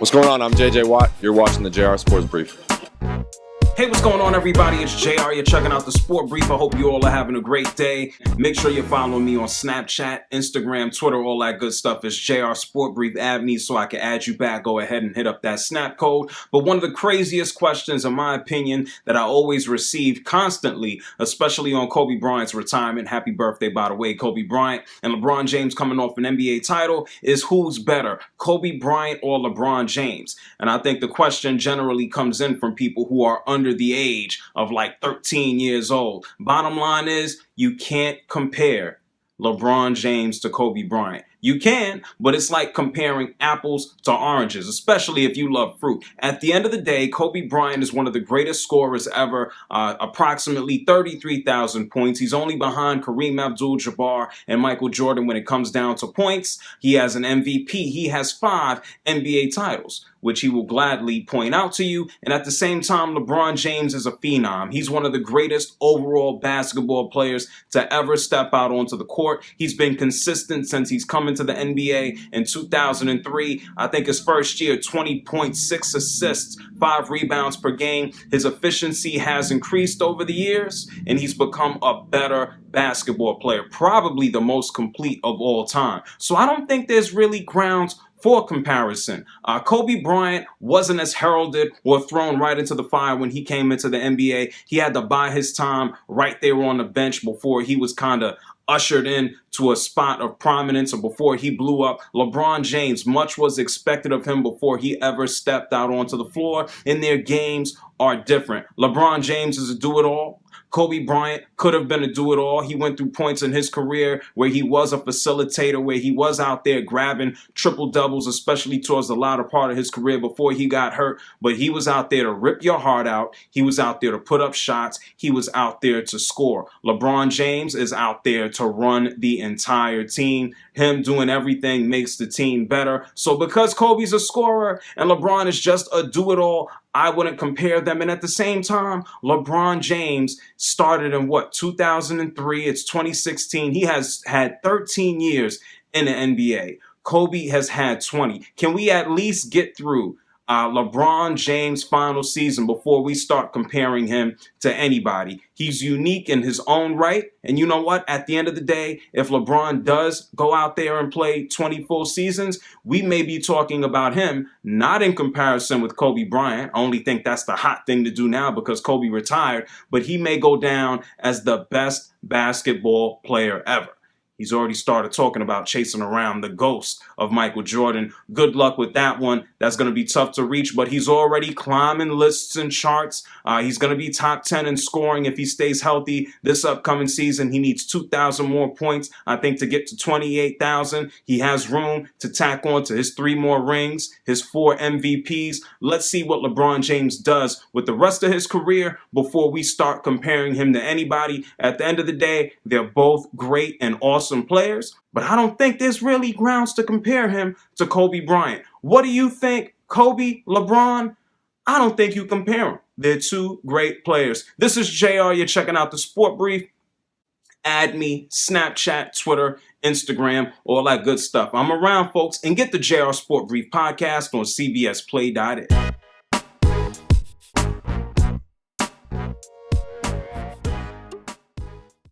What's going on? I'm JJ Watt. You're watching the JR Sports Brief. Hey, what's going on, everybody? It's JR. You're checking out the Sport Brief. I hope you all are having a great day. Make sure you're following me on Snapchat, Instagram, Twitter, all that good stuff. It's JR Sport Brief. Add me so I can add you back. Go ahead and hit up that snap code. But one of the craziest questions, in my opinion, that I always receive constantly, especially on Kobe Bryant's retirement. Happy birthday, by the way, Kobe Bryant. And LeBron James coming off an NBA title is who's better, Kobe Bryant or LeBron James? And I think the question generally comes in from people who are under the age of like 13 years old. Bottom line is, you can't compare LeBron James to Kobe Bryant. You can, but it's like comparing apples to oranges, especially if you love fruit. At the end of the day, Kobe Bryant is one of the greatest scorers ever, approximately 33,000 points. He's only behind Kareem Abdul-Jabbar and Michael Jordan when it comes down to points. He has an MVP. He has 5 NBA titles, which he will gladly point out to you. And at the same time, LeBron James is a phenom. He's one of the greatest overall basketball players to ever step out onto the court. He's been consistent since he's come into the NBA in 2003. I think his first year, 20.6 assists, 5 rebounds per game. His efficiency has increased over the years, and he's become a better basketball player, probably the most complete of all time. So I don't think there's really grounds for comparison. Kobe Bryant wasn't as heralded or thrown right into the fire when he came into the NBA. He had to buy his time right there on the bench before he was kind of ushered in to a spot of prominence, or before he blew up. LeBron James, much was expected of him before he ever stepped out onto the floor, and their games are different. LeBron James is a do-it-all. Kobe Bryant could have been a do-it-all. He went through points in his career where he was a facilitator, where he was out there grabbing triple-doubles, especially towards the latter part of his career before he got hurt. But he was out there to rip your heart out. He was out there to put up shots. He was out there to score. LeBron James is out there to run the entire team. Him doing everything makes the team better. So because Kobe's a scorer and LeBron is just a do-it-all, I wouldn't compare them. And at the same time, LeBron James started in 2003? It's 2016. He has had 13 years in the NBA. Kobe has had 20. Can we at least get through LeBron James' final season before we start comparing him to anybody? He's unique in his own right. And you know what? At the end of the day, if LeBron does go out there and play 20 full seasons, we may be talking about him not in comparison with Kobe Bryant. I only think that's the hot thing to do now because Kobe retired, but he may go down as the best basketball player ever. He's already started talking about chasing around the ghost of Michael Jordan. Good luck with that one. That's going to be tough to reach, but he's already climbing lists and charts. He's going to be top 10 in scoring if he stays healthy this upcoming season. He needs 2,000 more points, I think, to get to 28,000. He has room to tack on to his 3 more rings, his 4 MVPs. Let's see what LeBron James does with the rest of his career before we start comparing him to anybody. At the end of the day, they're both great and awesome players, but I don't think there's really grounds to compare him to Kobe Bryant. What do you think? Kobe, LeBron? I don't think you compare them. They're 2 great players. This is JR. You're checking out the Sport Brief. Add me, Snapchat, Twitter, Instagram, all that good stuff. I'm around, folks, and get the JR Sport Brief podcast on CBSPlay.it.